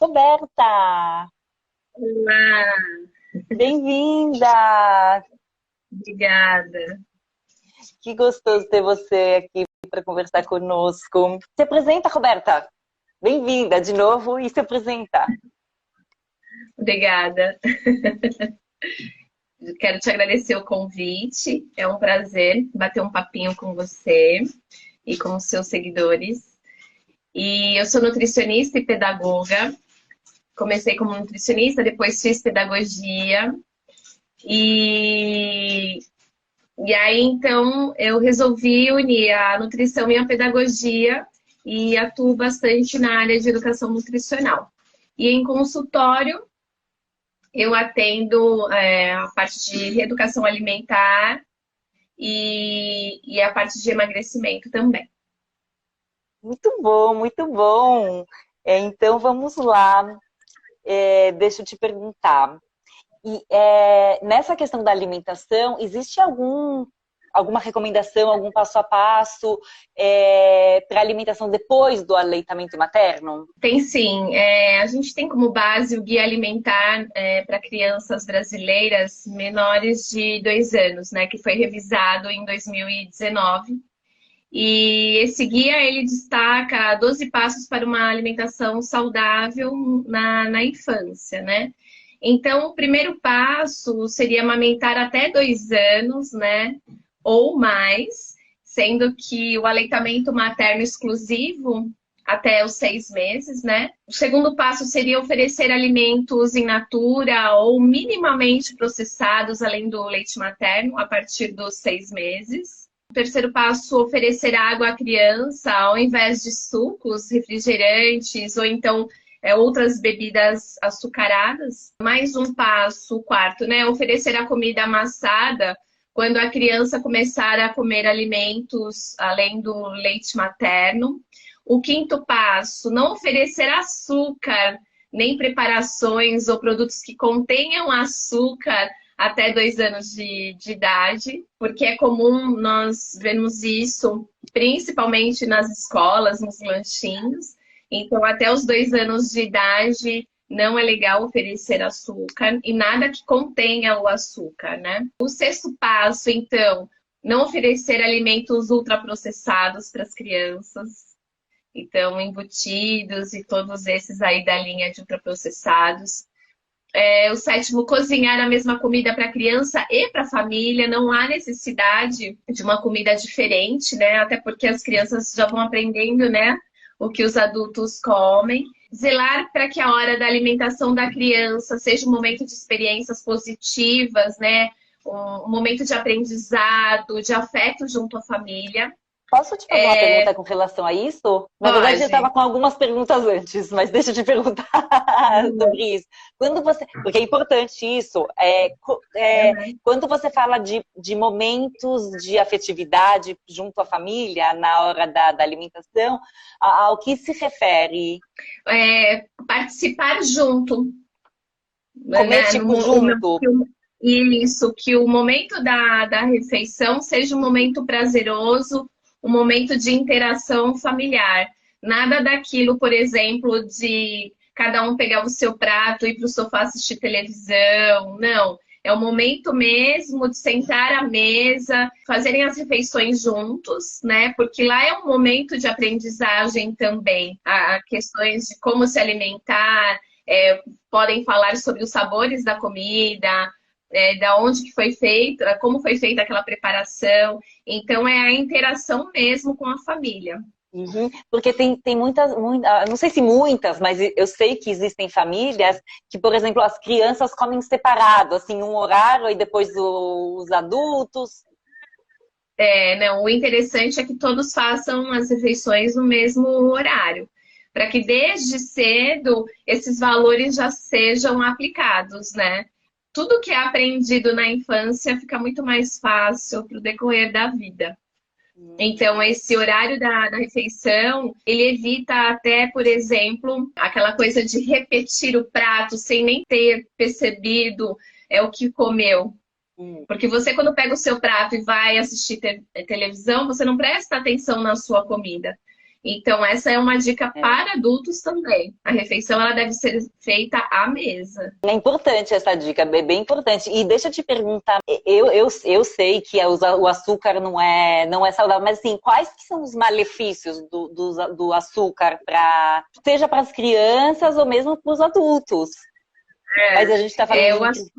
Roberta, Olá, bem-vinda! obrigada. Que gostoso ter você aqui para conversar conosco. Se apresenta, Roberta. Bem-vinda de novo e se apresenta. Obrigada. Quero te agradecer o convite. É um prazer bater um papinho com você e com os seus seguidores. E eu sou nutricionista e pedagoga. Comecei como nutricionista, depois fiz pedagogia. E, e aí, então, eu resolvi unir a nutrição e a pedagogia e atuo bastante na área de educação nutricional. E em consultório, eu atendo a parte de reeducação alimentar e a parte de emagrecimento também. Muito bom, muito bom. Então vamos lá. Deixa eu te perguntar. Nessa questão da alimentação, existe alguma recomendação, algum passo a passo para alimentação depois do aleitamento materno? Tem sim. A gente tem como base o Guia Alimentar para crianças brasileiras menores de 2 anos, né, que foi revisado em 2019. E esse guia, ele destaca 12 passos para uma alimentação saudável na infância, né? Então, o primeiro passo seria amamentar até 2 anos, né? Ou mais, sendo que o aleitamento materno exclusivo até os 6 meses, né? O segundo passo seria oferecer alimentos in natura ou minimamente processados, além do leite materno, a partir dos 6 meses. O terceiro passo, oferecer água à criança, ao invés de sucos, refrigerantes ou então outras bebidas açucaradas. Mais um passo, o quarto, né? Oferecer a comida amassada quando a criança começar a comer alimentos além do leite materno. O quinto passo, não oferecer açúcar, nem preparações ou produtos que contenham açúcar até 2 anos de idade, porque é comum nós vermos isso, principalmente nas escolas, nos lanchinhos. Então, até os 2 anos de idade, não é legal oferecer açúcar e nada que contenha o açúcar, né? O sexto passo, então, não oferecer alimentos ultraprocessados para as crianças. Então, embutidos e todos esses aí da linha de ultraprocessados. O sétimo, cozinhar a mesma comida para a criança e para a família. Não há necessidade de uma comida diferente, né? Até porque as crianças já vão aprendendo, né? O que os adultos comem. Zelar para que a hora da alimentação da criança seja um momento de experiências positivas, né? Um momento de aprendizado, de afeto junto à família. Posso te fazer uma pergunta com relação a isso? Na verdade, eu Pode. estava com algumas perguntas antes, mas deixa eu te perguntar sobre isso. Porque é importante isso, quando você fala de momentos de afetividade junto à família, na hora da alimentação, ao que se refere? Participar junto. Comer Né? tipo junto? Isso, que o momento da refeição seja um momento prazeroso, um momento de interação familiar. Nada daquilo, por exemplo, de cada um pegar o seu prato e ir para o sofá assistir televisão. Não. É o momento mesmo de sentar à mesa, fazerem as refeições juntos, né? Porque lá é um momento de aprendizagem também. Há questões de como se alimentar, podem falar sobre os sabores da comida, da onde que foi feita, como foi feita aquela preparação. Então, é a interação mesmo com a família. Uhum. Porque tem muitas, não sei se muitas, mas eu sei que existem famílias que, por exemplo, as crianças comem separado, assim, um horário e depois os adultos. Não, o interessante é que todos façam as refeições no mesmo horário, para que desde cedo esses valores já sejam aplicados, né? Tudo que é aprendido na infância fica muito mais fácil para o decorrer da vida. Então, esse horário da refeição, ele evita até, por exemplo, aquela coisa de repetir o prato sem nem ter percebido o que comeu. Porque você, quando pega o seu prato e vai assistir televisão, você não presta atenção na sua comida. Então, essa é uma dica para adultos também. A refeição ela deve ser feita à mesa. É importante essa dica, é bem importante. E deixa eu te perguntar, eu sei que o açúcar não é saudável, mas assim, quais que são os malefícios do açúcar, seja para as crianças ou mesmo para os adultos? Mas a gente está falando O de... açúcar,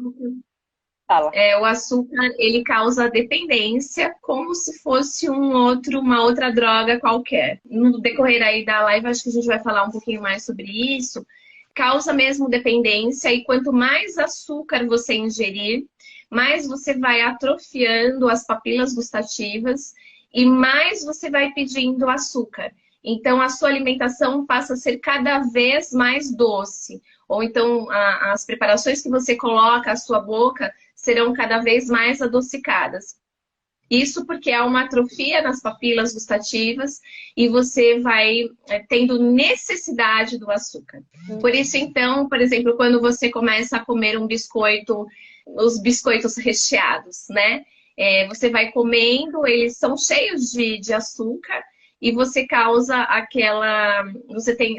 Fala. o açúcar, ele causa dependência como se fosse uma outra droga qualquer. No decorrer aí da live, acho que a gente vai falar um pouquinho mais sobre isso. Causa mesmo dependência e quanto mais açúcar você ingerir, mais você vai atrofiando as papilas gustativas e mais você vai pedindo açúcar. Então, a sua alimentação passa a ser cada vez mais doce. Ou então, as preparações que você coloca à sua boca serão cada vez mais adocicadas. Isso porque há uma atrofia nas papilas gustativas e você vai tendo necessidade do açúcar. Por isso, então, por exemplo, quando você começa a comer um biscoito, os biscoitos recheados, né? Você vai comendo, eles são cheios de açúcar e você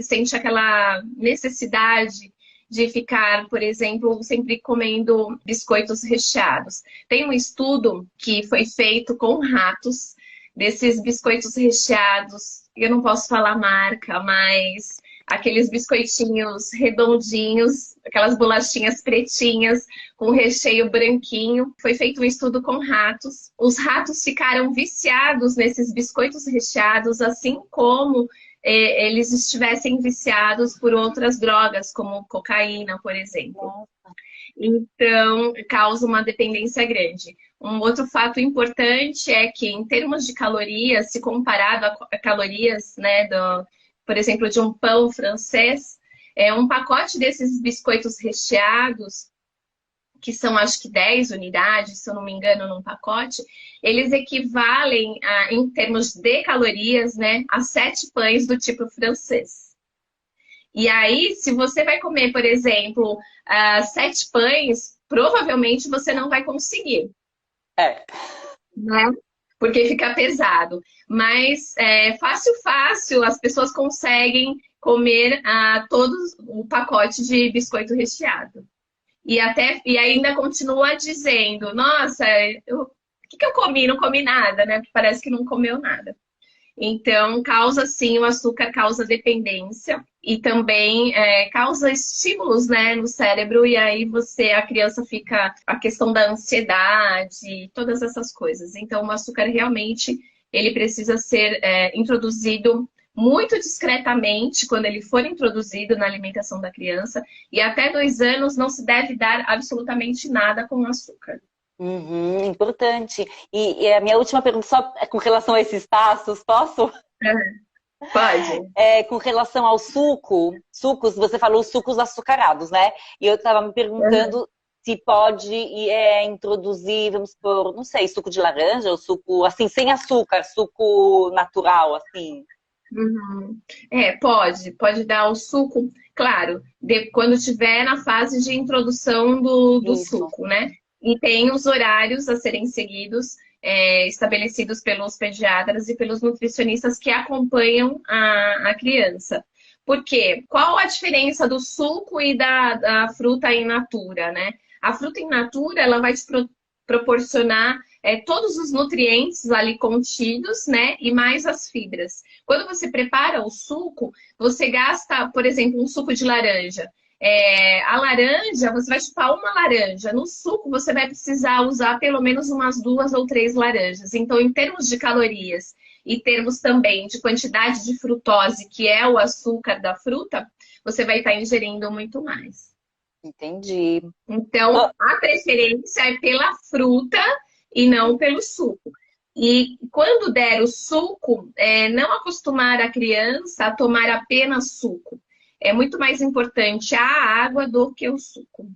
sente aquela necessidade de ficar, por exemplo, sempre comendo biscoitos recheados. Tem um estudo que foi feito com ratos, desses biscoitos recheados, eu não posso falar a marca, mas aqueles biscoitinhos redondinhos, aquelas bolachinhas pretinhas com recheio branquinho. Foi feito um estudo com ratos. Os ratos ficaram viciados nesses biscoitos recheados, assim como eles estivessem viciados por outras drogas, como cocaína, por exemplo. Então, causa uma dependência grande. Um outro fato importante é que, em termos de calorias, se comparado a calorias, né, por exemplo, de um pão francês, um pacote desses biscoitos recheados, que são acho que 10 unidades, se eu não me engano, num pacote, eles equivalem, em termos de calorias, né, a 7 pães do tipo francês. E aí, se você vai comer, por exemplo, 7 pães, provavelmente você não vai conseguir. Né? Porque fica pesado. Mas fácil, as pessoas conseguem comer todos o pacote de biscoito recheado. E ainda continua dizendo, nossa, o que eu comi? Não comi nada, né? Porque parece que não comeu nada. Então, causa sim, o açúcar causa dependência e também causa estímulos, né, no cérebro, e aí a criança fica, a questão da ansiedade, todas essas coisas. Então, o açúcar realmente, ele precisa ser introduzido muito discretamente quando ele for introduzido na alimentação da criança, e até 2 anos não se deve dar absolutamente nada com açúcar. Importante. E a minha última pergunta, só com relação a esses passos, posso? Pode. Com relação ao sucos, você falou sucos açucarados, né? E eu estava me perguntando se pode introduzir, vamos supor, não sei, suco de laranja ou suco, assim, sem açúcar, suco natural, assim. Pode dar o suco, claro, quando estiver na fase de introdução do suco, né? E tem os horários a serem seguidos, estabelecidos pelos pediatras e pelos nutricionistas que acompanham a criança. Por quê? Qual a diferença do suco e da fruta in natura, né? A fruta in natura, ela vai te proporcionar todos os nutrientes ali contidos, né? E mais as fibras. Quando você prepara o suco, você gasta, por exemplo, um suco de laranja. A laranja, você vai chupar uma laranja. No suco, você vai precisar usar pelo menos umas 2 ou 3 laranjas. Então, em termos de calorias e termos também de quantidade de frutose, que é o açúcar da fruta, você vai estar ingerindo muito mais. Entendi. Então, a preferência é pela fruta e não pelo suco. E quando der o suco, não acostumar a criança a tomar apenas suco. É muito mais importante a água do que o suco.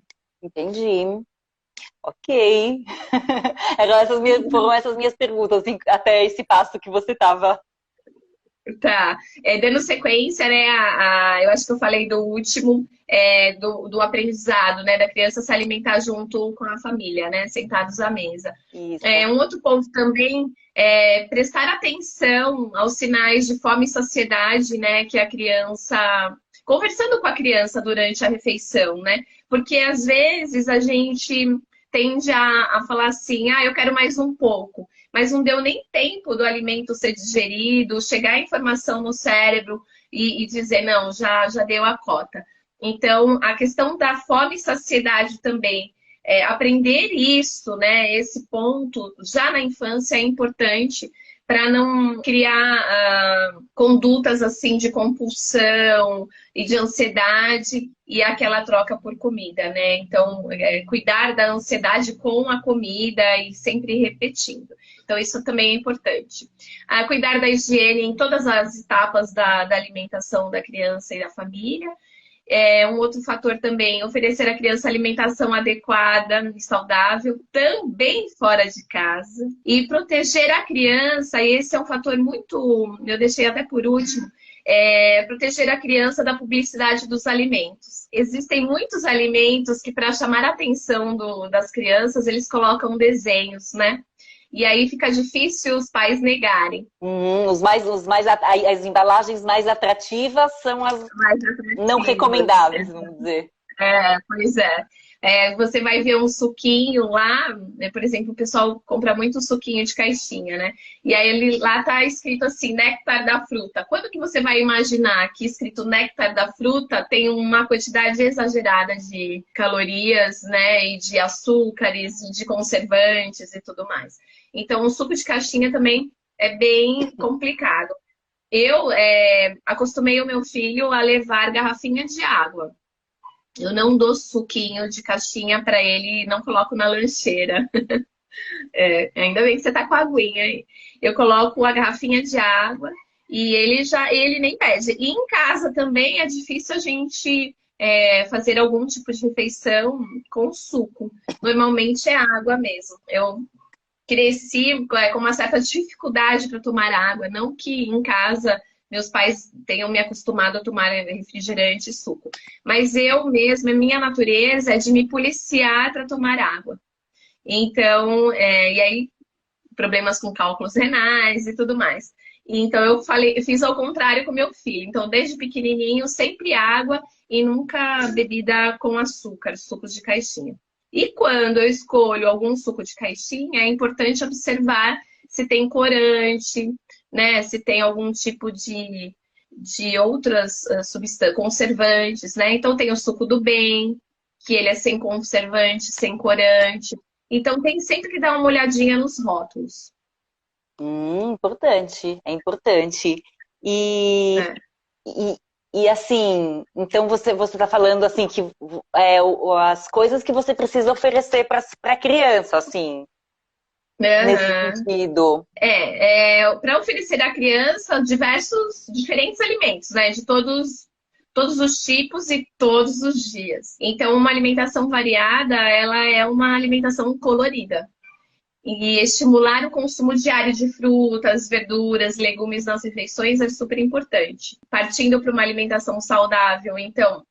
Entendi. Ok. Foram essas minhas perguntas, assim, até esse passo que você estava Tá. Dando sequência, né? Eu acho que eu falei do último, do aprendizado, né? Da criança se alimentar junto com a família, né? Sentados à mesa. Isso. Um outro ponto também é prestar atenção aos sinais de fome e saciedade, né? Que a criança. Conversando com a criança durante a refeição, né? Porque às vezes a gente tende a falar assim, ah, eu quero mais um pouco, mas não deu nem tempo do alimento ser digerido, chegar a informação no cérebro e dizer, não, já deu a cota. Então, a questão da fome e saciedade também, aprender isso, né, esse ponto, já na infância é importante para não criar condutas assim de compulsão e de ansiedade e aquela troca por comida, né? Então, cuidar da ansiedade com a comida e sempre repetindo. Então, isso também é importante. Cuidar da higiene em todas as etapas da alimentação da criança e da família. Um outro fator também, oferecer à criança alimentação adequada e saudável, também fora de casa. E proteger a criança, e esse é um fator muito, eu deixei até por último, proteger a criança da publicidade dos alimentos. Existem muitos alimentos que, para chamar a atenção das crianças, eles colocam desenhos, né? E aí fica difícil os pais negarem. As embalagens mais atrativas são as não recomendáveis, vamos dizer. Pois é. Você vai ver um suquinho lá, né? Por exemplo, o pessoal compra muito suquinho de caixinha, né? E aí lá tá escrito assim, néctar da fruta. Quando que você vai imaginar que escrito néctar da fruta tem uma quantidade exagerada de calorias, né? E de açúcares, de conservantes e tudo mais. Então, o suco de caixinha também é bem complicado. Eu acostumei o meu filho a levar garrafinha de água. Eu não dou suquinho de caixinha para ele, não coloco na lancheira. Ainda bem que você tá com a aguinha aí. Eu coloco a garrafinha de água e ele nem pede. E em casa também é difícil a gente fazer algum tipo de refeição com suco. Normalmente é água mesmo. Eu cresci com uma certa dificuldade para tomar água. Não que em casa meus pais tenham me acostumado a tomar refrigerante e suco. Mas eu mesma, minha natureza é de me policiar para tomar água. Então, e aí, problemas com cálculos renais e tudo mais. Então, eu fiz ao contrário com meu filho. Então, desde pequenininho, sempre água e nunca bebida com açúcar, sucos de caixinha. E quando eu escolho algum suco de caixinha, é importante observar se tem corante, né? Se tem algum tipo de outras substâncias, conservantes, né? Então tem o suco do bem, que ele é sem conservante, sem corante. Então tem sempre que dar uma olhadinha nos rótulos. Importante, é importante. E, É. e assim, então você está falando assim que as coisas que você precisa oferecer para a criança, assim, nesse sentido. Para oferecer à criança diferentes alimentos, né? De todos os tipos e todos os dias. Então, uma alimentação variada, ela é uma alimentação colorida. E estimular o consumo diário de frutas, verduras, legumes nas refeições é super importante. Partindo para uma alimentação saudável, então,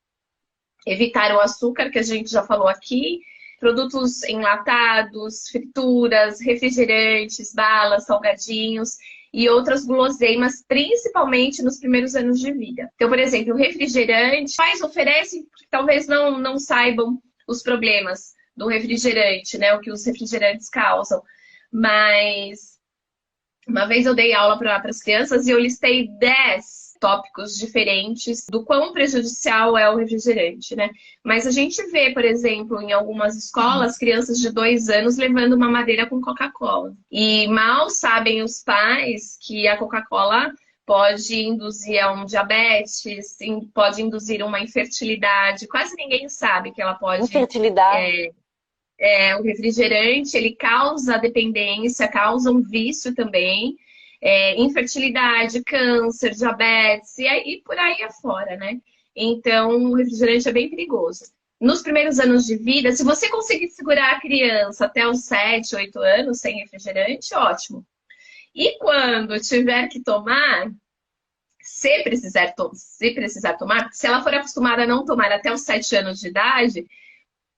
evitar o açúcar, que a gente já falou aqui, produtos enlatados, frituras, refrigerantes, balas, salgadinhos e outras guloseimas, principalmente nos primeiros anos de vida. Então, por exemplo, o refrigerante, pais oferecem, talvez não saibam os problemas do refrigerante, né? O que os refrigerantes causam. Mas uma vez eu dei aula para as crianças e eu listei 10 tópicos diferentes do quão prejudicial é o refrigerante, né? Mas a gente vê, por exemplo, em algumas escolas, crianças de 2 anos levando uma madeira com Coca-Cola. E mal sabem os pais que a Coca-Cola pode induzir a um diabetes, pode induzir uma infertilidade. Quase ninguém sabe que ela pode... Infertilidade. O refrigerante, ele causa dependência, causa um vício também. Infertilidade, câncer, diabetes, e aí por aí afora, né? Então, o refrigerante é bem perigoso. Nos primeiros anos de vida, se você conseguir segurar a criança até os 7, 8 anos sem refrigerante, ótimo. E quando tiver que tomar, se precisar tomar, se ela for acostumada a não tomar até os 7 anos de idade,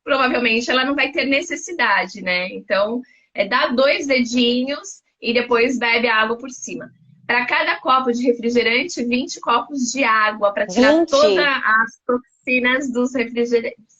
provavelmente ela não vai ter necessidade, né? Então, dá 2 dedinhos e depois bebe a água por cima. Para cada copo de refrigerante, 20 copos de água para tirar 20? todas as toxinas dos refrigerantes.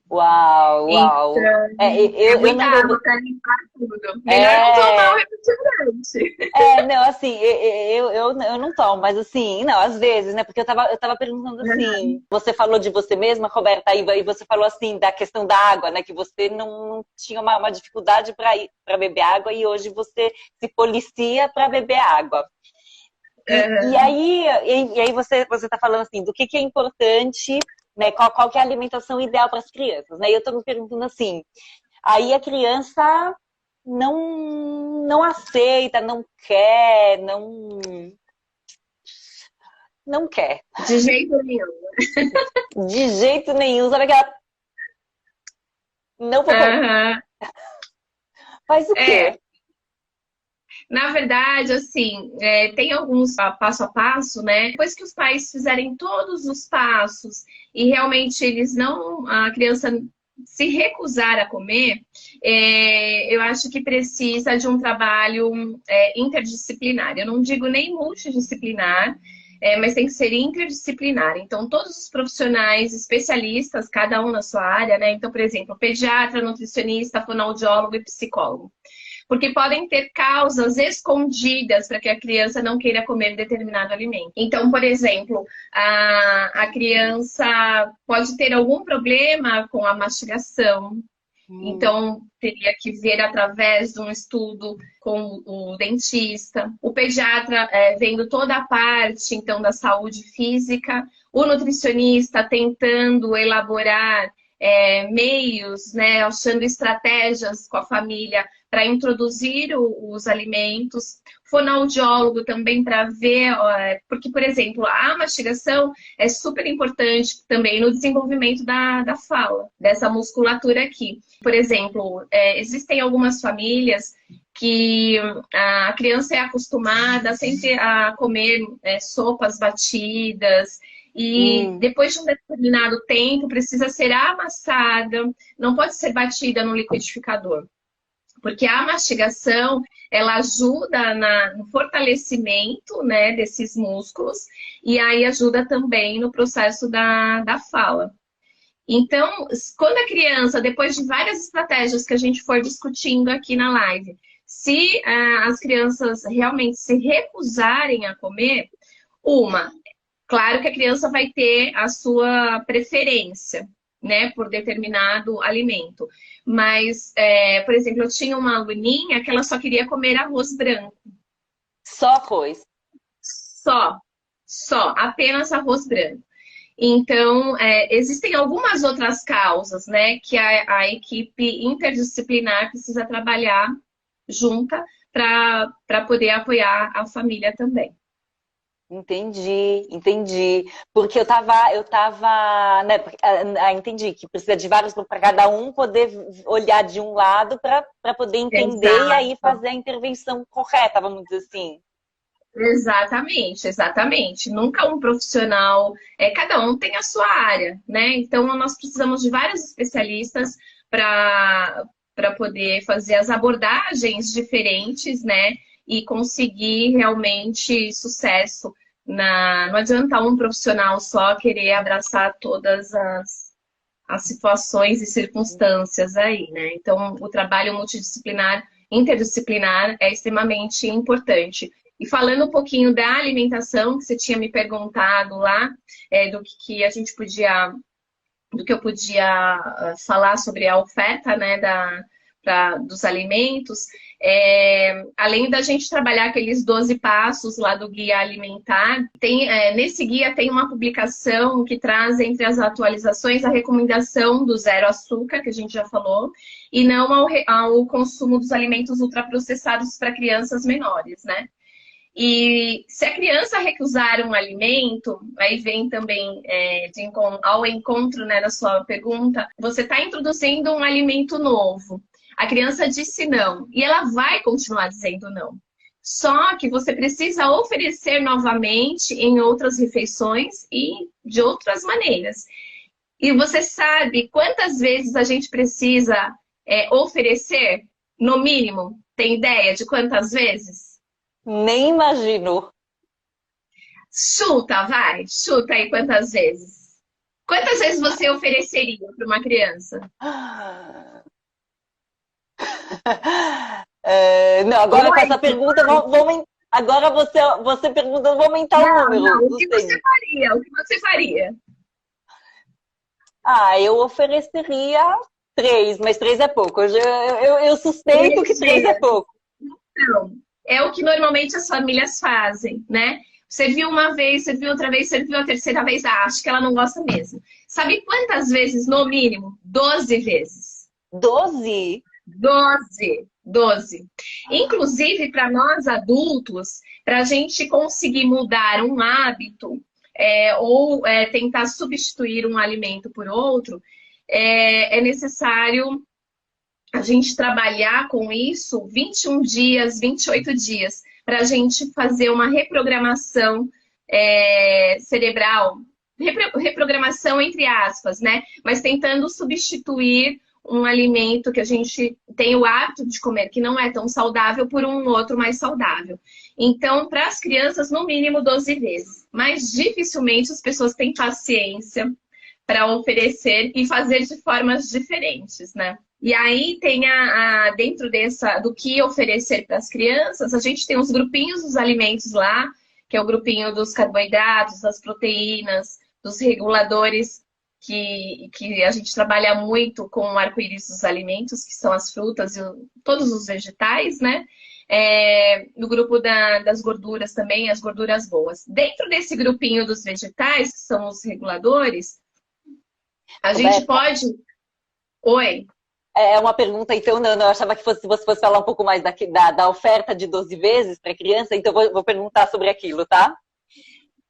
Uau, uau. Então, Eu muita não água bebo. para limpar tudo. Melhor não tomar o É, refrigerante. não, assim, eu não tomo, mas assim, não, às vezes, né? Porque eu tava perguntando assim, você falou de você mesma, Roberta, e você falou assim, da questão da água, né? Que você não tinha uma dificuldade para beber água e hoje você se policia para beber água. E aí, e aí você tá falando assim, do que é importante, né? Qual que é a alimentação ideal para as crianças, né? E eu tô me perguntando assim, aí a criança não aceita, não quer, não quer. De jeito nenhum. De jeito nenhum. Sabe aquela. Não vou comer. Aham. Faz o É, quê? na verdade, assim, tem alguns passo a passo, né? Depois que os pais fizerem todos os passos e realmente eles não, a criança se recusar a comer, eu acho que precisa de um trabalho interdisciplinar. Eu não digo nem multidisciplinar, mas tem que ser interdisciplinar. Então, todos os profissionais especialistas, cada um na sua área, né? Então, por exemplo, pediatra, nutricionista, fonoaudiólogo e psicólogo. Porque podem ter causas escondidas para que a criança não queira comer determinado alimento. Então, por exemplo, a criança pode ter algum problema com a mastigação. Hum, Então, teria que ver através de um estudo com o dentista. O pediatra vendo toda a parte, então, da saúde física. O nutricionista tentando elaborar meios, né, achando estratégias com a família para introduzir os alimentos. Fonoaudiólogo também para ver, porque, por exemplo, a mastigação é super importante também no desenvolvimento da fala, dessa musculatura aqui. Por exemplo, existem algumas famílias que a criança é acostumada sempre a comer sopas batidas, e hum, depois de um determinado tempo precisa ser amassada, não pode ser batida no liquidificador. Porque a mastigação, ela ajuda no fortalecimento, né, desses músculos e aí ajuda também no processo da fala. Então, quando a criança, depois de várias estratégias que a gente for discutindo aqui na live, se as crianças realmente se recusarem a comer, claro que a criança vai ter a sua preferência, né, por determinado alimento. Mas, por exemplo, eu tinha uma aluninha que ela só queria comer arroz branco. só arroz. Só, apenas arroz branco. Então, existem algumas outras causas, né, que a equipe interdisciplinar precisa trabalhar junta para poder apoiar a família também. Entendi. Porque né? Entendi que precisa de vários para cada um poder olhar de um lado para poder entender e aí Exato. fazer a intervenção correta, vamos dizer assim. Exatamente, exatamente. Nunca um profissional, cada um tem a sua área, né? Então nós precisamos de vários especialistas para poder fazer as abordagens diferentes, né? E conseguir realmente sucesso. Não adianta um profissional só querer abraçar todas as situações e circunstâncias aí, né? Então, o trabalho multidisciplinar, interdisciplinar é extremamente importante. E falando um pouquinho da alimentação, que você tinha me perguntado lá, que a gente podia, do que eu podia falar sobre a oferta, né, dos alimentos, além da gente trabalhar aqueles 12 passos lá do guia alimentar, nesse guia tem uma publicação que traz entre as atualizações a recomendação do zero açúcar, que a gente já falou, e não ao consumo dos alimentos ultraprocessados para crianças menores, né? E se a criança recusar um alimento, aí vem também ao encontro, né, da sua pergunta, você está introduzindo um alimento novo. A criança disse não e ela vai continuar dizendo não. Só que você precisa oferecer novamente em outras refeições e de outras maneiras. E você sabe quantas vezes a gente precisa oferecer, no mínimo? Tem ideia de quantas vezes? Nem imagino. Chuta, vai. Chuta aí quantas vezes. Quantas vezes você ofereceria para uma criança? Não, agora com essa Oito. pergunta, agora você perguntando, vou aumentar o Não, número. não. O Não que você sei. faria? O que você faria? Eu ofereceria 3, mas 3 é pouco. Eu sustento que 3 é Energia. pouco. Não. É o que normalmente as famílias fazem, né? Você viu uma vez, você viu outra vez, você viu a terceira vez, acho que ela não gosta mesmo. Sabe quantas vezes, no mínimo? 12 vezes. 12? 12. Inclusive, para nós adultos, para a gente conseguir mudar um hábito ou tentar substituir um alimento por outro, é necessário a gente trabalhar com isso 21 dias, 28 dias, para a gente fazer uma reprogramação cerebral, reprogramação entre aspas, né? Mas tentando substituir um alimento que a gente tem o hábito de comer, que não é tão saudável, por um outro mais saudável. Então, para as crianças, no mínimo 12 vezes. Mas dificilmente as pessoas têm paciência para oferecer e fazer de formas diferentes, né? E aí tem dentro do que oferecer para as crianças, a gente tem os grupinhos dos alimentos lá, que é o grupinho dos carboidratos, das proteínas, dos reguladores, que a gente trabalha muito com o arco-íris dos alimentos, que são as frutas e todos os vegetais, né? No grupo das gorduras também, as gorduras boas. Dentro desse grupinho dos vegetais, que são os reguladores, a gente Roberta, pode... Oi? é uma pergunta, então, não, eu achava que você fosse falar um pouco mais da oferta de 12 vezes para criança, então vou perguntar sobre aquilo, tá?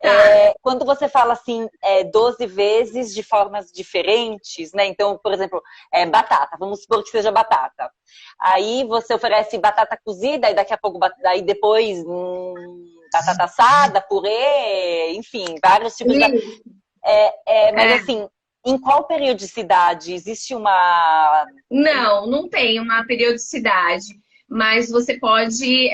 Tá. Quando você fala assim, 12 vezes de formas diferentes, né? Então, por exemplo, batata, vamos supor que seja batata. Aí você oferece batata cozida, e daqui a pouco, aí depois batata assada, purê, enfim, vários tipos de. Mas assim, em qual periodicidade? Existe uma. Não tem uma periodicidade, mas você pode,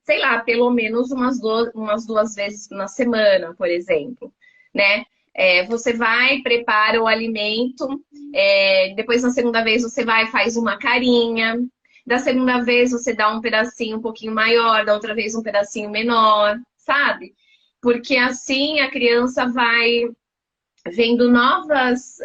sei lá, pelo menos umas duas vezes na semana, por exemplo, né? Você vai, prepara o alimento, depois na segunda vez você vai e faz uma carinha, da segunda vez você dá um pedacinho um pouquinho maior, da outra vez um pedacinho menor, sabe? Porque assim a criança vai vendo novas.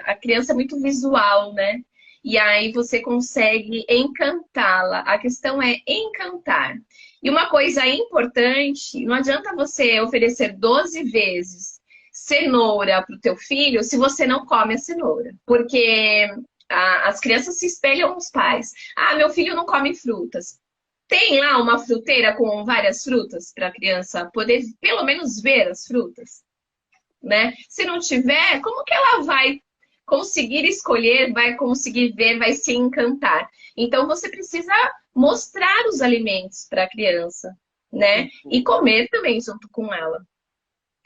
A criança é muito visual, né? E aí você consegue encantá-la. A questão é encantar. E uma coisa importante, não adianta você oferecer 12 vezes cenoura para o teu filho se você não come a cenoura. Porque as crianças se espelham nos pais. Ah, meu filho não come frutas. Tem lá uma fruteira com várias frutas para a criança poder pelo menos ver as frutas, né? Se não tiver, como que ela vai conseguir escolher, vai conseguir ver, vai se encantar? Então você precisa mostrar os alimentos para a criança, né? E comer também junto com ela.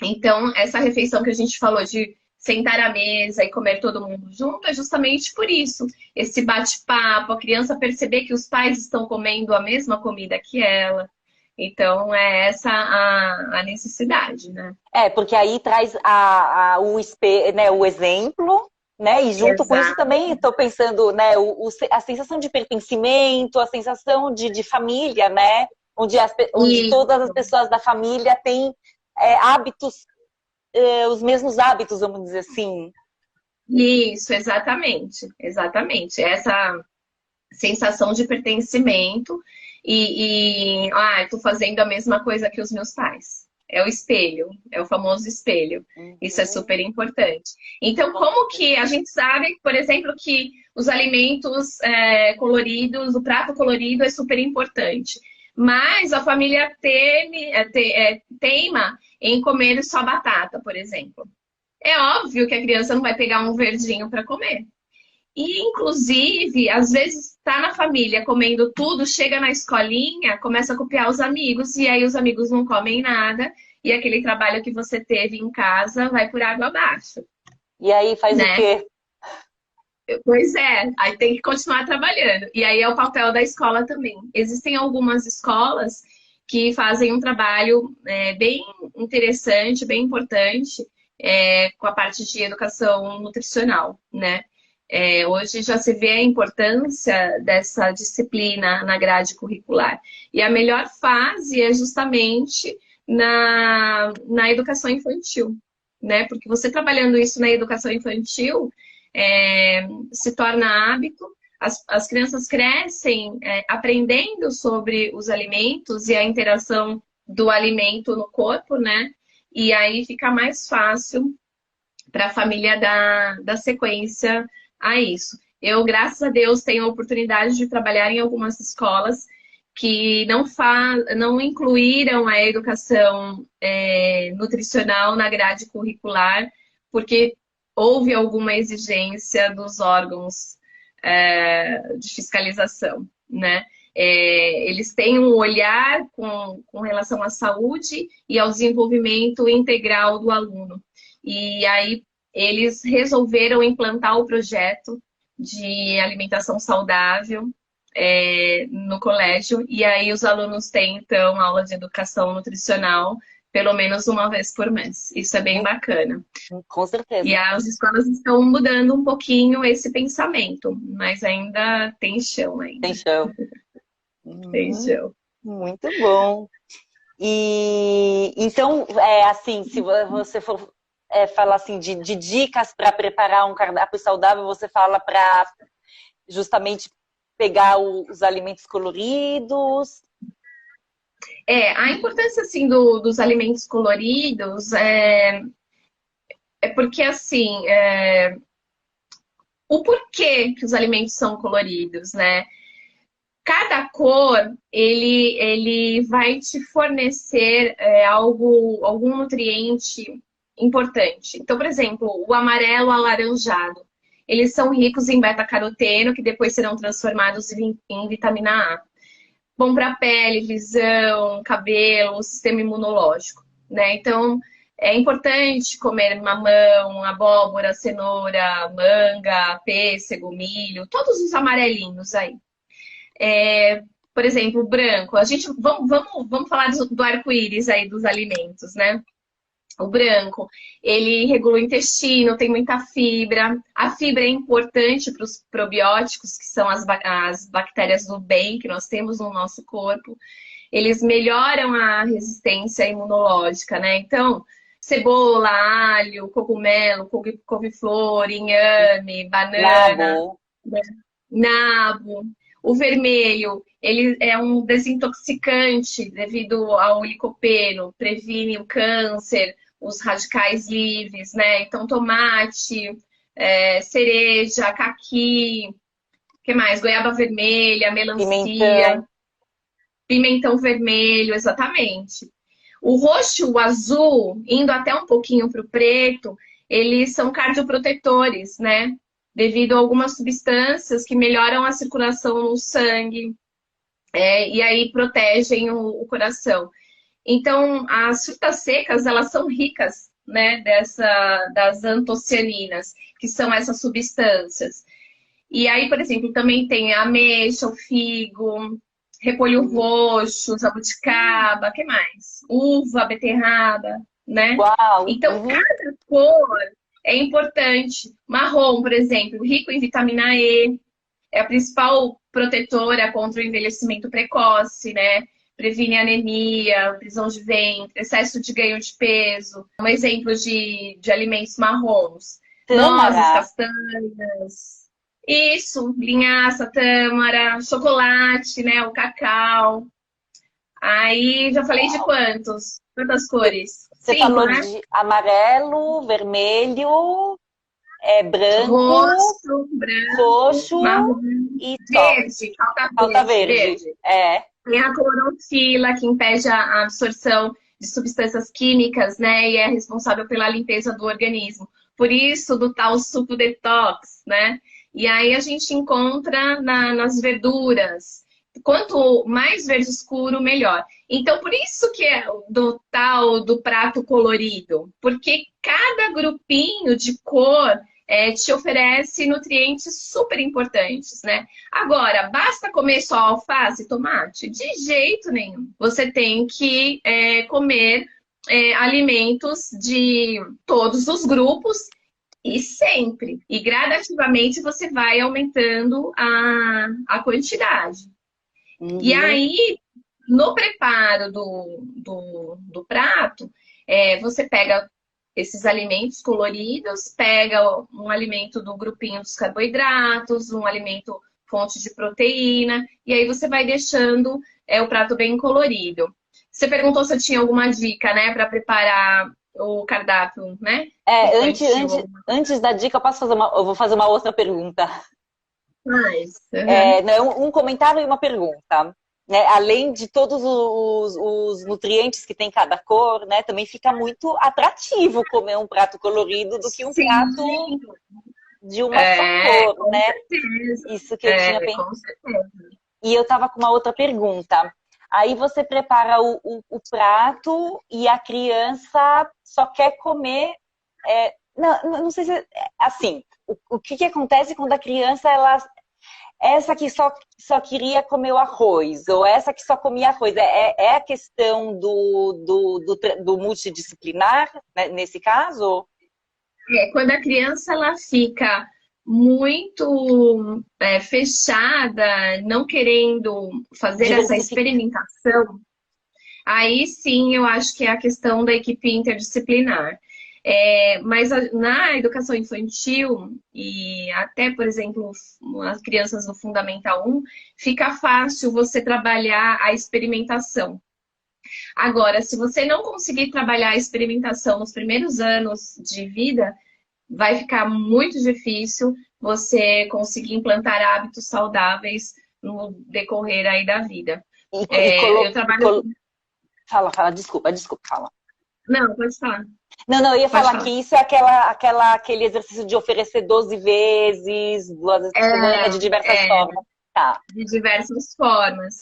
Então, essa refeição que a gente falou de sentar à mesa e comer todo mundo junto é justamente por isso. Esse bate-papo, a criança perceber que os pais estão comendo a mesma comida que ela. Então, é essa a necessidade, né? Porque aí traz o exemplo, né? E junto com isso Exato. também estou pensando, né? A sensação de pertencimento, a sensação de família, né? Onde todas as pessoas da família têm hábitos, os mesmos hábitos, vamos dizer assim. Isso, exatamente. Exatamente. Essa sensação de pertencimento estou fazendo a mesma coisa que os meus pais. É o espelho, é o famoso espelho. Isso é super importante. Então, como que a gente sabe, por exemplo, que os alimentos coloridos, o prato colorido é super importante. Mas a família teima em comer só batata, por exemplo. É óbvio que a criança não vai pegar um verdinho para comer. E, inclusive, às vezes está na família comendo tudo, chega na escolinha, começa a copiar os amigos, e aí os amigos não comem nada, e aquele trabalho que você teve em casa vai por água abaixo, E aí faz o né? quê? Pois é, aí tem que continuar trabalhando. E aí é o papel da escola também. Existem algumas escolas que fazem um trabalho bem interessante, bem importante, com a parte de educação nutricional, né? Hoje já se vê a importância dessa disciplina na grade curricular. E a melhor fase é justamente na educação infantil, né? Porque você trabalhando isso na educação infantil, se torna hábito, as crianças crescem aprendendo sobre os alimentos e a interação do alimento no corpo, né? E aí fica mais fácil para a família dar sequência a isso. Eu, graças a Deus, tenho a oportunidade de trabalhar em algumas escolas que não incluíram a educação nutricional na grade curricular, porque houve alguma exigência dos órgãos de fiscalização, né? Eles têm um olhar com relação à saúde e ao desenvolvimento integral do aluno. E aí eles resolveram implantar o projeto de alimentação saudável no colégio, e aí os alunos têm, então, aula de educação nutricional pelo menos uma vez por mês. Isso é bem bacana. Com certeza. E as escolas estão mudando um pouquinho esse pensamento, mas ainda tem chão ainda. Tem chão. Tem chão. Muito bom. E então, assim, se você for falar assim de dicas para preparar um cardápio saudável, você fala para justamente pegar os alimentos coloridos. A importância assim dos alimentos coloridos é porque assim o porquê que os alimentos são coloridos, né? Cada cor ele vai te fornecer algum nutriente importante. Então, por exemplo, o amarelo alaranjado, eles são ricos em beta-caroteno, que depois serão transformados em vitamina A. Bom para a pele, visão, cabelo, sistema imunológico, né? Então, é importante comer mamão, abóbora, cenoura, manga, pêssego, milho, todos os amarelinhos aí. Por exemplo, o branco. Vamos falar do arco-íris aí dos alimentos, né? O branco, ele regula o intestino, tem muita fibra. A fibra é importante para os probióticos, que são as bactérias do bem que nós temos no nosso corpo. Eles melhoram a resistência imunológica, né? Então, cebola, alho, cogumelo, couve-flor, inhame, banana, nabo. O vermelho, ele é um desintoxicante devido ao licopeno, previne o câncer, os radicais livres, né? Então, tomate, cereja, caqui, que mais? Goiaba vermelha, melancia, pimentão vermelho, exatamente. O roxo, o azul, indo até um pouquinho para o preto, eles são cardioprotetores, né? Devido a algumas substâncias que melhoram a circulação no sangue e aí protegem o coração. Então, as frutas secas, elas são ricas, né, das antocianinas, que são essas substâncias. E aí, por exemplo, também tem a ameixa, o figo, repolho roxo, jabuticaba, o que mais? Uva, beterraba, né? Uau! Então, cada cor é importante. Marrom, por exemplo, rico em vitamina E, é a principal protetora contra o envelhecimento precoce, né? Previne anemia, prisão de ventre, excesso de ganho de peso. Um exemplo de alimentos marrons. Nozes, castanhas. Isso, linhaça, tâmara, chocolate, né? O cacau. Aí, já falei de quantos? Quantas cores? Você 5, falou né? de amarelo, vermelho, branco, branco, roxo marrom, e verde. Falta verde. Tem a clorofila, que impede a absorção de substâncias químicas, né? E é responsável pela limpeza do organismo. Por isso, do tal suco detox, né? E aí a gente encontra nas verduras. Quanto mais verde escuro, melhor. Então, por isso que é do tal do prato colorido. Porque cada grupinho de cor te oferece nutrientes super importantes, né? Agora, basta comer só alface e tomate? De jeito nenhum. Você tem que comer alimentos de todos os grupos e sempre. E gradativamente você vai aumentando a quantidade. E Uhum. aí, no preparo do prato, você pega esses alimentos coloridos, pega um alimento do grupinho dos carboidratos, um alimento fonte de proteína, e aí você vai deixando o prato bem colorido. Você perguntou se eu tinha alguma dica, né, para preparar o cardápio, né, infantil. Antes da dica, eu vou fazer uma outra pergunta. Mas, Não, um comentário e uma pergunta. Né? Além de todos os nutrientes que tem cada cor, né? Também fica muito atrativo comer um prato colorido do que um prato sim, de uma só cor, com né? certeza. Isso que eu tinha pensado. Com certeza. E eu estava com uma outra pergunta. Aí você prepara o prato e a criança só quer comer. Não sei se. Assim, o que acontece quando a criança essa que só queria comer o arroz, ou essa que só comia arroz. É a questão do multidisciplinar, né, nesse caso? Quando a criança ela fica muito fechada, não querendo fazer essa Diversificar. experimentação, aí sim eu acho que é a questão da equipe interdisciplinar. Mas na educação infantil e até, por exemplo, as crianças do Fundamental 1, fica fácil você trabalhar a experimentação. Agora, se você não conseguir trabalhar a experimentação nos primeiros anos de vida, vai ficar muito difícil você conseguir implantar hábitos saudáveis no decorrer aí da vida. E, e colo, Eu trabalho. fala, desculpa, fala. Não, pode falar. Não, eu ia Pode falar falar. que isso é aquele exercício de oferecer 12 vezes, 2 vezes por semana, de diversas formas. Tá. De diversas formas.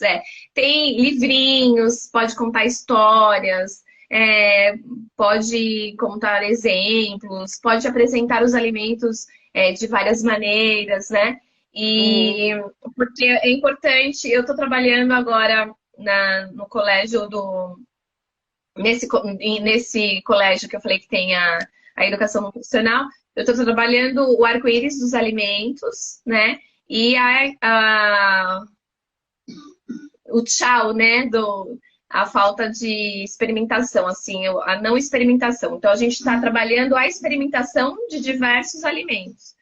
Tem livrinhos, pode contar histórias, pode contar exemplos, pode apresentar os alimentos de várias maneiras, né? Uhum. E porque é importante, eu estou trabalhando agora no colégio nesse colégio que eu falei que tem a educação nutricional, eu estou trabalhando o arco-íris dos alimentos, né? E o tchau, né? A falta de experimentação, assim, a não experimentação. Então, a gente está trabalhando a experimentação de diversos alimentos.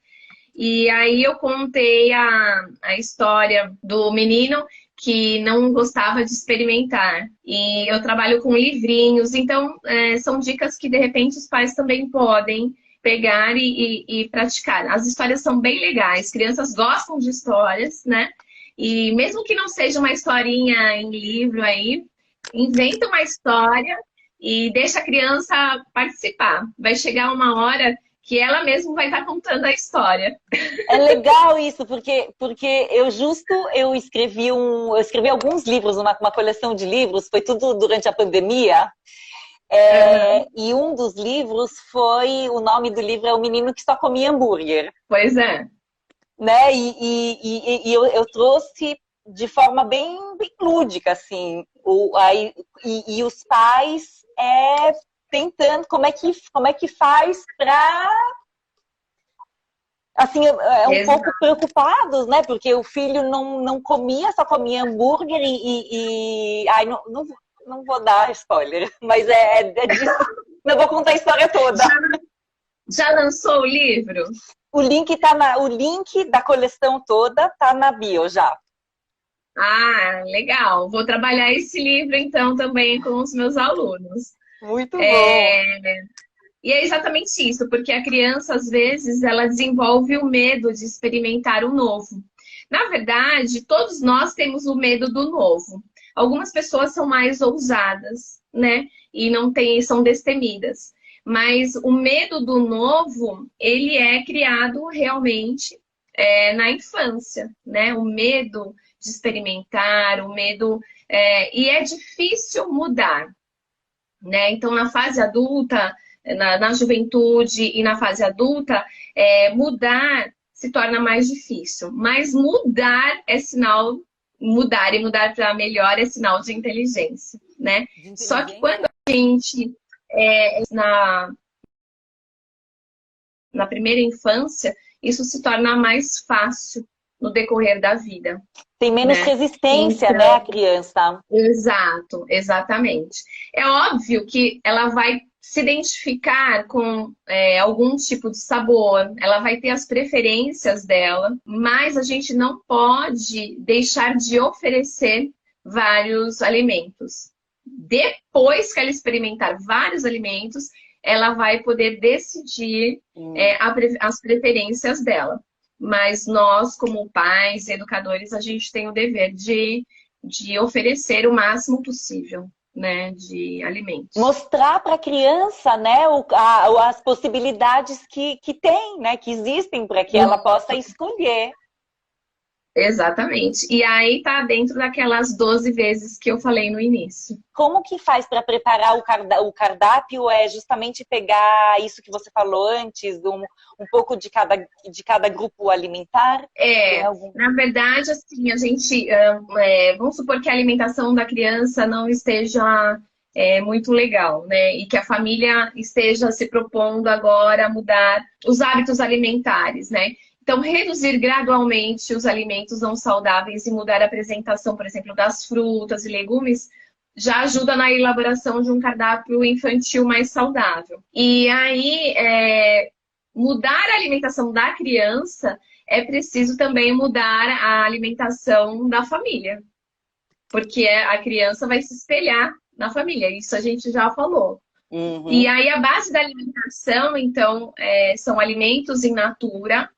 E aí eu contei a história do menino que não gostava de experimentar. E eu trabalho com livrinhos, então são dicas que de repente os pais também podem pegar e praticar. As histórias são bem legais, crianças gostam de histórias, né? E mesmo que não seja uma historinha em livro aí, inventa uma história e deixa a criança participar. Vai chegar uma hora que ela mesma vai estar contando a história. É legal isso, porque eu escrevi alguns livros, uma coleção de livros, foi tudo durante a pandemia. E um dos livros o nome do livro é O Menino que Só Comia Hambúrguer. Pois é. Né? E eu trouxe de forma bem lúdica, assim, e os pais tentando como é que faz para assim, um pouco preocupados, né? Porque o filho não comia, só comia hambúrguer ai, não vou dar spoiler, mas é disso. Não vou contar a história toda. Já lançou o livro? O link da coleção toda tá na bio já. Ah, legal. Vou trabalhar esse livro então também com os meus alunos. Muito bom. E é exatamente isso, porque a criança, às vezes, ela desenvolve o medo de experimentar o novo. Na verdade, todos nós temos o medo do novo. Algumas pessoas são mais ousadas, né? E são destemidas. Mas o medo do novo, ele é criado realmente na infância, né? O medo de experimentar, o medo... e é difícil mudar, né? Então, na fase adulta, na juventude e na fase adulta, mudar se torna mais difícil. Mas mudar é sinal, mudar e mudar para melhor é sinal de inteligência, né? De Só que inteligência? quando a gente, na primeira infância, isso se torna mais fácil no decorrer da vida, Tem menos né? resistência, né, a Então, criança? exato, exatamente. É óbvio que ela vai se identificar com algum tipo de sabor, ela vai ter as preferências dela, mas a gente não pode deixar de oferecer vários alimentos. Depois que ela experimentar vários alimentos, ela vai poder decidir as preferências dela. Mas nós, como pais, educadores, a gente tem o dever de oferecer o máximo possível, né, de alimentos. Mostrar para a criança, né, as possibilidades que tem, né, que existem para que ela possa escolher. Exatamente. E aí tá dentro daquelas 12 vezes que eu falei no início. Como que faz para preparar o cardápio? É justamente pegar isso que você falou antes, um pouco de cada grupo alimentar? Na verdade, assim, a gente, vamos supor que a alimentação da criança não esteja muito legal, né? E que a família esteja se propondo agora a mudar os hábitos alimentares, né? Então, reduzir gradualmente os alimentos não saudáveis e mudar a apresentação, por exemplo, das frutas e legumes, já ajuda na elaboração de um cardápio infantil mais saudável. E aí, mudar a alimentação da criança, é preciso também mudar a alimentação da família. Porque a criança vai se espelhar na família, isso a gente já falou. Uhum. E aí, a base da alimentação, então, são alimentos in natura,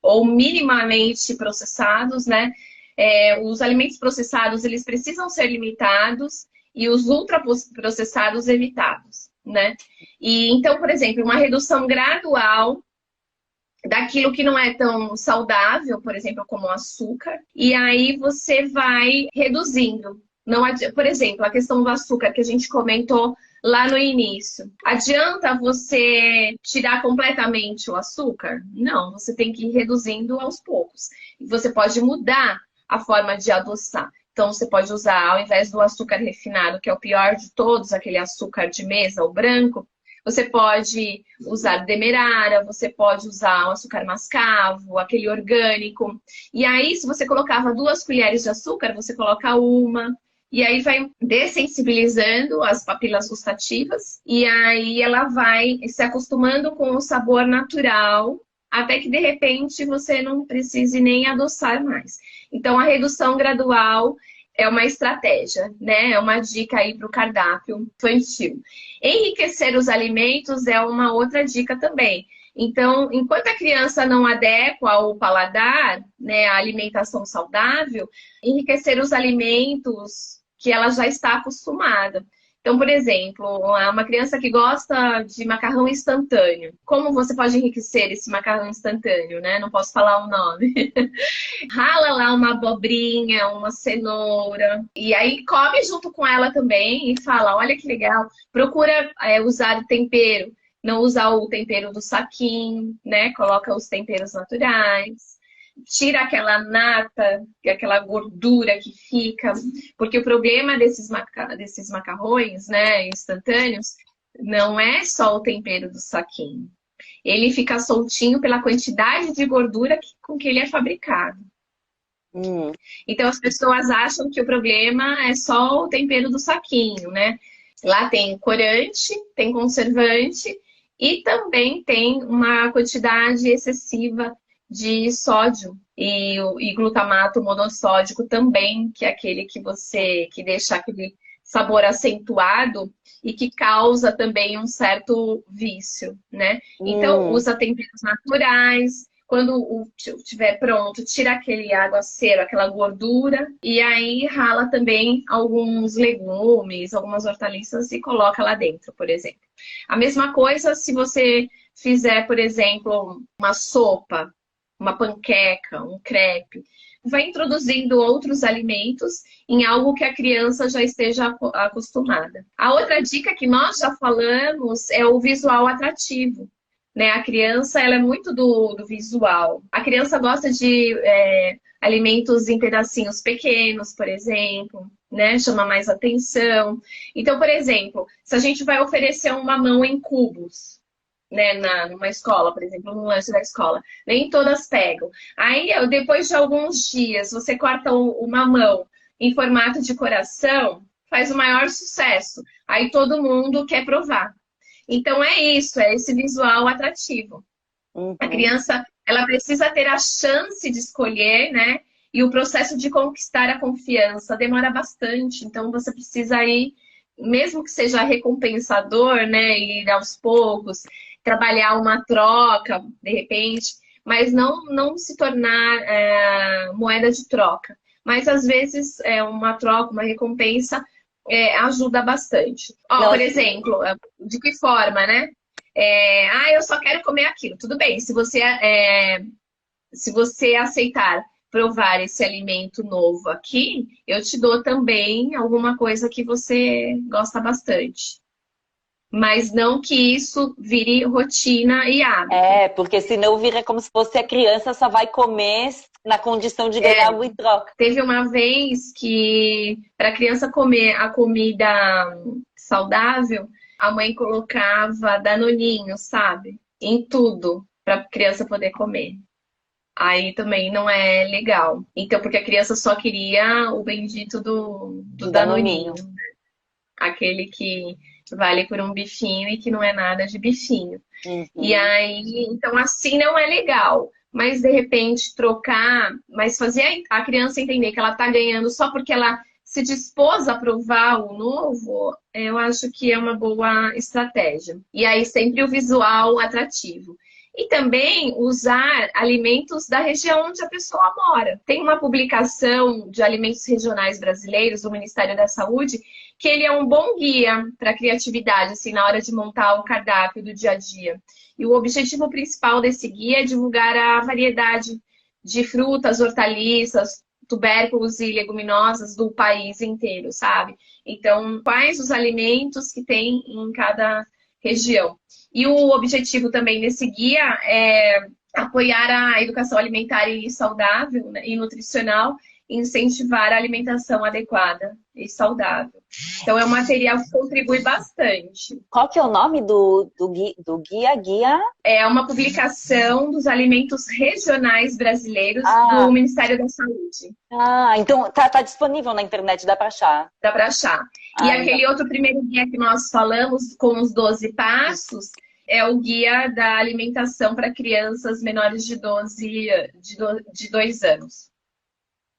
ou minimamente processados, né? Os alimentos processados, eles precisam ser limitados e os ultraprocessados evitados, né? E então, por exemplo, uma redução gradual daquilo que não é tão saudável, por exemplo, como o açúcar, e aí você vai reduzindo. Não por exemplo, a questão do açúcar que a gente comentou lá no início. Adianta você tirar completamente o açúcar? Não, você tem que ir reduzindo aos poucos. E você pode mudar a forma de adoçar. Então, você pode usar, ao invés do açúcar refinado, que é o pior de todos, aquele açúcar de mesa, o branco, você pode usar demerara, você pode usar o açúcar mascavo, aquele orgânico. E aí, se você colocava 2 colheres de açúcar, você coloca 1. E aí vai dessensibilizando as papilas gustativas. E aí ela vai se acostumando com o sabor natural, até que de repente você não precise nem adoçar mais. Então a redução gradual é uma estratégia, né? É uma dica aí para o cardápio infantil. Enriquecer os alimentos é uma outra dica também. Então, enquanto a criança não adequa o paladar, né, à alimentação saudável, enriquecer os alimentos que ela já está acostumada. Então, por exemplo, uma criança que gosta de macarrão instantâneo. Como você pode enriquecer esse macarrão instantâneo, né? Não posso falar o nome. Rala lá uma abobrinha, uma cenoura. E aí come junto com ela também e fala, olha que legal. Procura usar tempero. Não usar o tempero do saquinho, né? Coloca os temperos naturais. Tira aquela nata, aquela gordura que fica. Porque o problema desses macarrões, né, instantâneos, não é só o tempero do saquinho. Ele fica soltinho pela quantidade de gordura com que ele é fabricado. Então as pessoas acham que o problema é só o tempero do saquinho, né? Lá tem corante, tem conservante e também tem uma quantidade excessiva de sódio e glutamato monossódico também, que é aquele que deixa aquele sabor acentuado e que causa também um certo vício, né? Então, usa temperos naturais. Quando estiver pronto, tira aquele aguaceiro, aquela gordura, e aí rala também alguns legumes, algumas hortaliças e coloca lá dentro, por exemplo. A mesma coisa se você fizer, por exemplo, uma sopa. uma panqueca, um crepe. Vai introduzindo outros alimentos em algo que a criança já esteja acostumada. A outra dica que nós já falamos é o visual atrativo. Né? A criança, ela é muito do visual. A criança gosta de alimentos em pedacinhos pequenos, por exemplo, né? Chama mais atenção. Então, por exemplo, se a gente vai oferecer um mamão em cubos, né, numa escola, por exemplo, no lanche da escola. Nem todas pegam. Aí, depois de alguns dias, você corta o mamão em formato de coração, faz o maior sucesso. Aí todo mundo quer provar. Então é isso, é esse visual atrativo. A criança, ela precisa ter a chance de escolher, né? E o processo de conquistar a confiança demora bastante. Então você precisa ir, mesmo que seja recompensador, né? Ir aos poucos, trabalhar uma troca, de repente, mas não se tornar moeda de troca. Mas às vezes uma troca, uma recompensa ajuda bastante. Ó, por exemplo, de que forma, né? Eu só quero comer aquilo. Tudo bem, se você aceitar provar esse alimento novo aqui, eu te dou também alguma coisa que você gosta bastante. Mas não que isso vire rotina e hábito. Porque senão vira como se fosse a criança só vai comer na condição de ganhar algo em troca. Teve uma vez que, para a criança comer a comida saudável, a mãe colocava danoninho, sabe? Em tudo, para a criança poder comer. Aí também não é legal. Então, porque a criança só queria o bendito do danoninho. Aquele que vale por um bifinho e que não é nada de bifinho. E aí, então assim não é legal. Mas de repente trocar, mas fazer a criança entender que ela está ganhando só porque ela se dispôs a provar o novo, eu acho que é uma boa estratégia. E aí sempre o visual atrativo. E também usar alimentos da região onde a pessoa mora. Tem uma publicação de alimentos regionais brasileiros do Ministério da Saúde que ele é um bom guia para a criatividade, assim, na hora de montar o cardápio do dia a dia. E o objetivo principal desse guia é divulgar a variedade de frutas, hortaliças, tubérculos e leguminosas do país inteiro, sabe? Então, quais os alimentos que tem em cada região. E o objetivo também desse guia é apoiar a educação alimentar e saudável, né, e nutricional, e incentivar a alimentação adequada e saudável. Então, é um material que contribui bastante. Qual que é o nome do guia? Guia? É uma publicação dos alimentos regionais brasileiros do Ministério da Saúde. Então tá disponível na internet, dá para achar. Dá para achar. E aquele outro primeiro guia que nós falamos, com os 12 passos, é o guia da alimentação para crianças menores de 2 anos.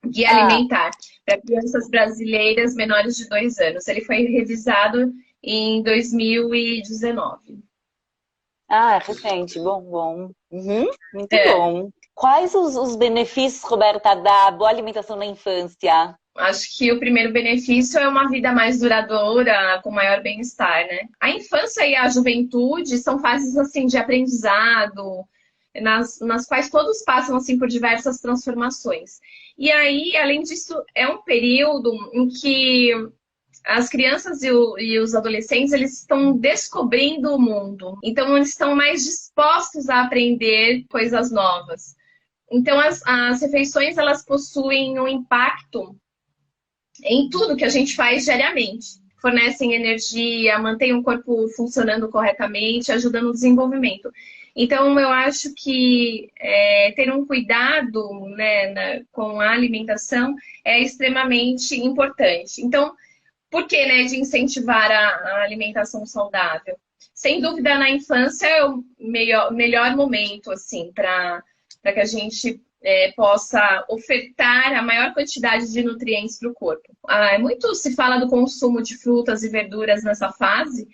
Guia alimentar para crianças brasileiras menores de 2 anos. Ele foi revisado em 2019. Recente. Bom. Muito bom. Quais os benefícios, Roberta, da boa alimentação na infância? Acho que o primeiro benefício é uma vida mais duradoura, com maior bem-estar, né? A infância e a juventude são fases assim de aprendizado, nas quais todos passam assim por diversas transformações. E aí, além disso, é um período em que as crianças e os adolescentes, eles estão descobrindo o mundo. Então, eles estão mais dispostos a aprender coisas novas. Então, as refeições, elas possuem um impacto em tudo que a gente faz diariamente. Fornecem energia, mantêm o corpo funcionando corretamente, ajudam no desenvolvimento. Então, eu acho que ter um cuidado, né, com a alimentação é extremamente importante. Então, por que, né, de incentivar a alimentação saudável? Sem dúvida, na infância é o melhor momento, assim, para que a gente possa ofertar a maior quantidade de nutrientes para o corpo. Muito se fala do consumo de frutas e verduras nessa fase,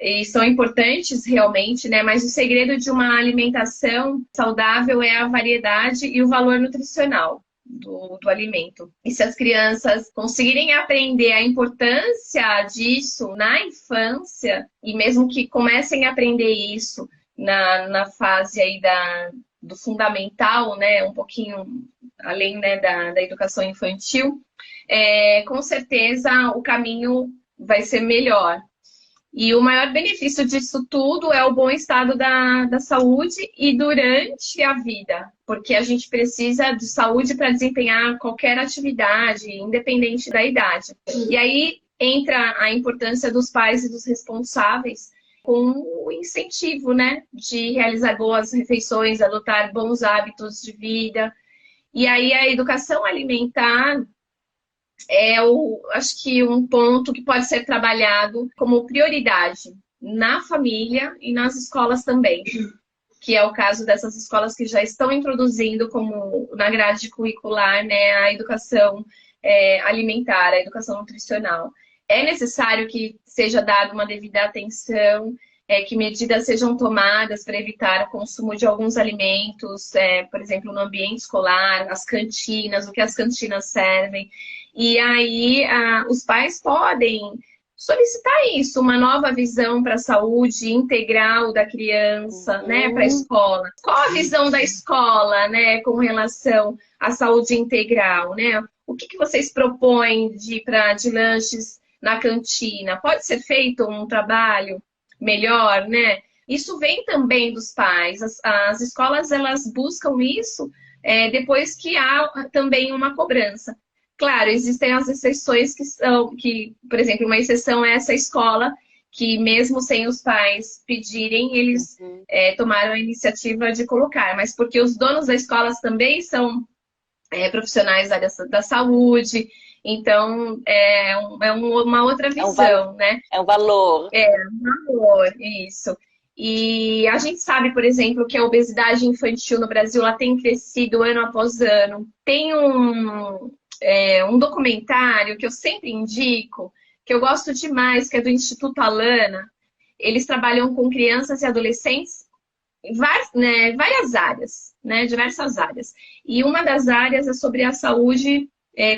e são importantes realmente, né? Mas o segredo de uma alimentação saudável é a variedade e o valor nutricional do alimento. E se as crianças conseguirem aprender a importância disso na infância, e mesmo que comecem a aprender isso na fase aí do fundamental, né, um pouquinho além, né, da educação infantil, com certeza o caminho vai ser melhor. E o maior benefício disso tudo é o bom estado da saúde e durante a vida, porque a gente precisa de saúde para desempenhar qualquer atividade, independente da idade. E aí entra a importância dos pais e dos responsáveis com o incentivo, né, de realizar boas refeições, adotar bons hábitos de vida. E aí a educação alimentar acho que um ponto que pode ser trabalhado como prioridade na família e nas escolas também, que é o caso dessas escolas que já estão introduzindo como na grade curricular, né, a educação alimentar, a educação nutricional. É necessário que seja dada uma devida atenção, que medidas sejam tomadas para evitar o consumo de alguns alimentos, por exemplo, no ambiente escolar, as cantinas, o que as cantinas servem. E aí os pais podem solicitar isso, uma nova visão para a saúde integral da criança, né, para a escola. Qual a visão da escola, né, com relação à saúde integral, né? O que vocês propõem de lanches na cantina? Pode ser feito um trabalho melhor, né? Isso vem também dos pais. As escolas, elas buscam isso depois que há também uma cobrança. Claro, existem as exceções que, por exemplo, uma exceção é essa escola que mesmo sem os pais pedirem, eles tomaram a iniciativa de colocar, mas porque os donos das escolas também são profissionais da saúde, então uma outra visão, né? É um valor. Um valor, isso. E a gente sabe, por exemplo, que a obesidade infantil no Brasil ela tem crescido ano após ano. Tem um documentário que eu sempre indico, que eu gosto demais, que é do Instituto Alana. Eles trabalham com crianças e adolescentes em várias áreas, né? Diversas áreas. E uma das áreas é sobre a saúde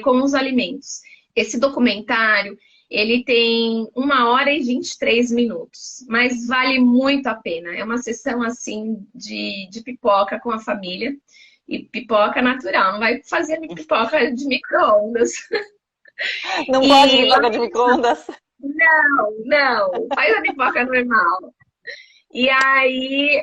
com os alimentos. Esse documentário, ele tem 1h e 23 minutos, mas vale muito a pena. É uma sessão, assim, de pipoca com a família. E pipoca natural, não vai fazer pipoca de micro-ondas. Não pode pipoca de micro-ondas? Não, faz a pipoca normal. E aí,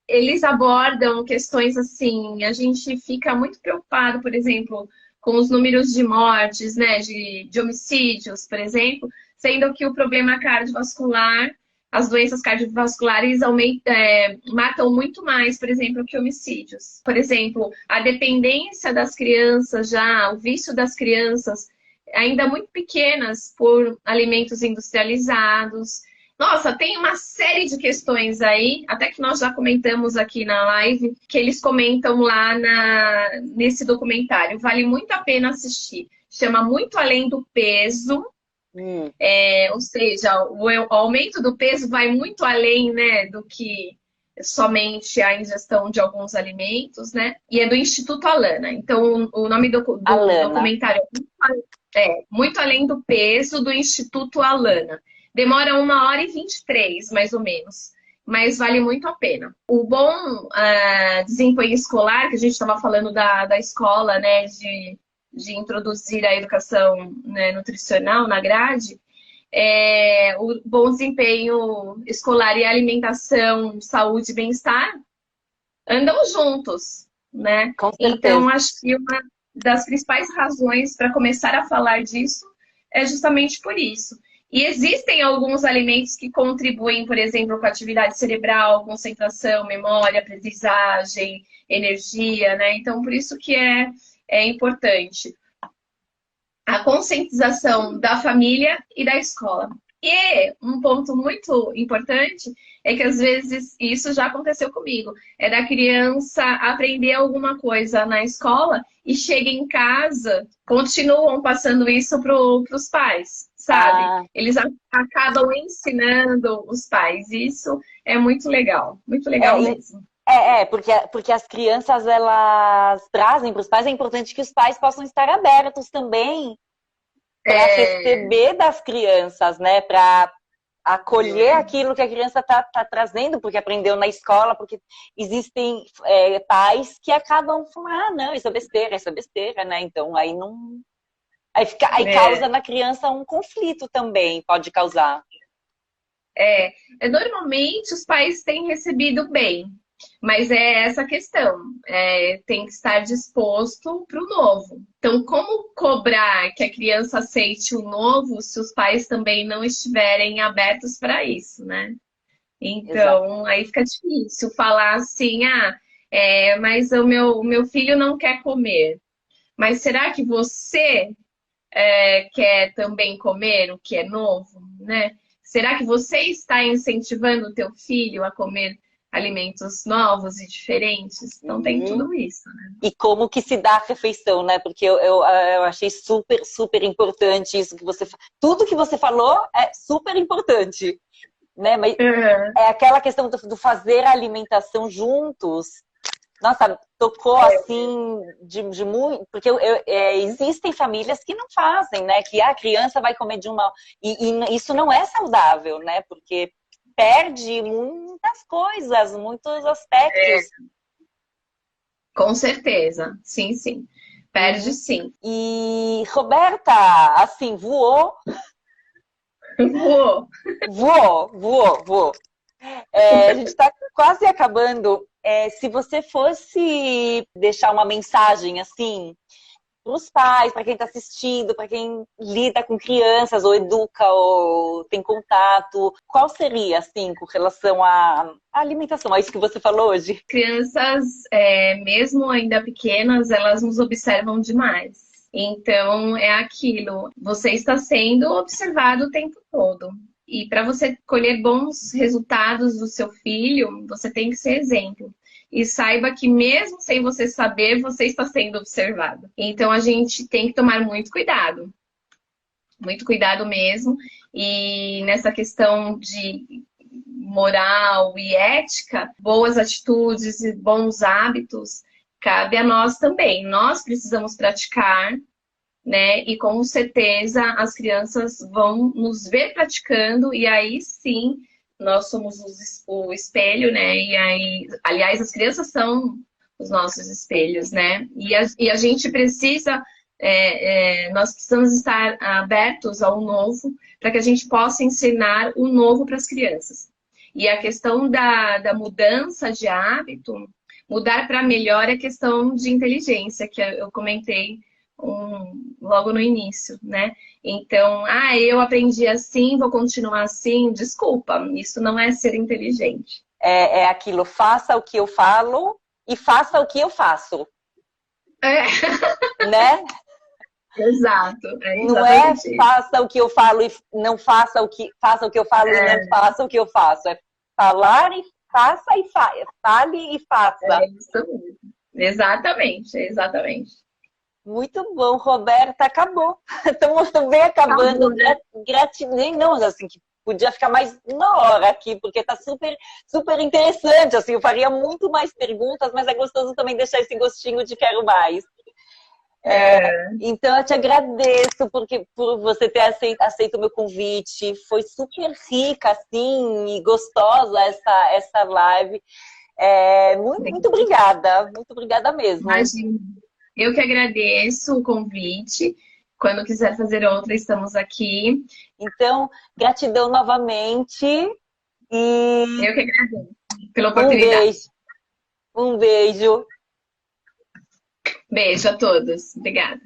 eles abordam questões assim, a gente fica muito preocupado, por exemplo, com os números de mortes, né, de homicídios, por exemplo, sendo que o problema cardiovascular, as doenças cardiovasculares matam muito mais, por exemplo, que homicídios. Por exemplo, a dependência das crianças o vício das crianças, ainda muito pequenas, por alimentos industrializados. Nossa, tem uma série de questões aí, até que nós já comentamos aqui na live, que eles comentam lá nesse documentário. Vale muito a pena assistir. Chama Muito Além do Peso. Ou seja, o aumento do peso vai muito além, né, do que somente a ingestão de alguns alimentos, né? E é do Instituto Alana. Então, o nome do documentário é Muito Além do Peso, do Instituto Alana. Demora 1h e 23, mais ou menos. Mas vale muito a pena. O bom desempenho escolar, que a gente estava falando da escola, né, de introduzir a educação, né, nutricional na grade, o bom desempenho escolar e a alimentação, saúde e bem-estar andam juntos, né? Com certeza. Então, acho que uma das principais razões para começar a falar disso é justamente por isso. E existem alguns alimentos que contribuem, por exemplo, com a atividade cerebral, concentração, memória, aprendizagem, energia, né? Então, por isso que é importante a conscientização da família e da escola. E um ponto muito importante é que, às vezes, isso já aconteceu comigo, é da criança aprender alguma coisa na escola e chega em casa, continuam passando isso para os pais, sabe? Eles acabam ensinando os pais. Isso é muito legal mesmo. Porque as crianças, elas trazem para os pais, é importante que os pais possam estar abertos também para receber das crianças, né? Para acolher aquilo que a criança tá trazendo, porque aprendeu na escola, porque existem pais que acabam falando, não, isso é besteira, né? Então aí não. Aí causa na criança um conflito também, pode causar. Normalmente os pais têm recebido bem, mas é essa questão, tem que estar disposto para o novo. Então, como cobrar que a criança aceite o novo se os pais também não estiverem abertos para isso, né? Então, Exato. aí fica difícil falar assim, mas o meu filho não quer comer. Mas será que você quer também comer o que é novo, né? Será que você está incentivando o teu filho a comer alimentos novos e diferentes? Então tem Uhum. tudo isso, né? E como que se dá a refeição, né? Porque eu achei super, super importante isso que você... Tudo que você falou é super importante, né? Mas é aquela questão do fazer a alimentação juntos. Nossa, tocou assim de muito... Porque existem famílias que não fazem, né? Que a criança vai comer de uma... E isso não é saudável, né? Porque perde muitas coisas, muitos aspectos. Com certeza, sim, sim. Perde sim. E Roberta, assim, voou. Voou. Voou. A gente está quase acabando. Se você fosse deixar uma mensagem, assim, para os pais, para quem está assistindo, para quem lida com crianças, ou educa, ou tem contato, qual seria, assim, com relação à alimentação? É isso que você falou hoje? Crianças, mesmo ainda pequenas, elas nos observam demais. Então, é aquilo, você está sendo observado o tempo todo. E para você colher bons resultados do seu filho, você tem que ser exemplo. E saiba que mesmo sem você saber, você está sendo observado. Então, a gente tem que tomar muito cuidado mesmo. E nessa questão de moral e ética, boas atitudes e bons hábitos, cabe a nós também. Nós precisamos praticar, né? E com certeza as crianças vão nos ver praticando e aí sim nós somos o espelho, né? E aí, aliás, as crianças são os nossos espelhos, né? E a gente precisa, nós precisamos estar abertos ao novo para que a gente possa ensinar o novo para as crianças. E a questão da mudança de hábito, mudar para melhor é questão de inteligência, que eu comentei logo no início, né? Então, eu aprendi assim, vou continuar assim. Desculpa, isso não é ser inteligente. É aquilo, faça o que eu falo e faça o que eu faço. Né? Exato. Não é faça o que eu falo e não faça o que eu falo e não faça o que eu faço. É falar e faça e fale e faça. É isso mesmo. Exatamente. Muito bom, Roberta, acabou. Estamos também acabando. Acabou, né? Gratidão, não, assim, que podia ficar mais uma hora aqui, porque tá super, super interessante, assim, eu faria muito mais perguntas, mas é gostoso também deixar esse gostinho de quero mais. Então, eu te agradeço por você ter aceito o meu convite. Foi super rica, assim, e gostosa essa live. Muito obrigada mesmo. Imagina. Eu que agradeço o convite. Quando quiser fazer outra, estamos aqui. Então, gratidão novamente. E eu que agradeço pela oportunidade. Um beijo. Beijo a todos. Obrigada.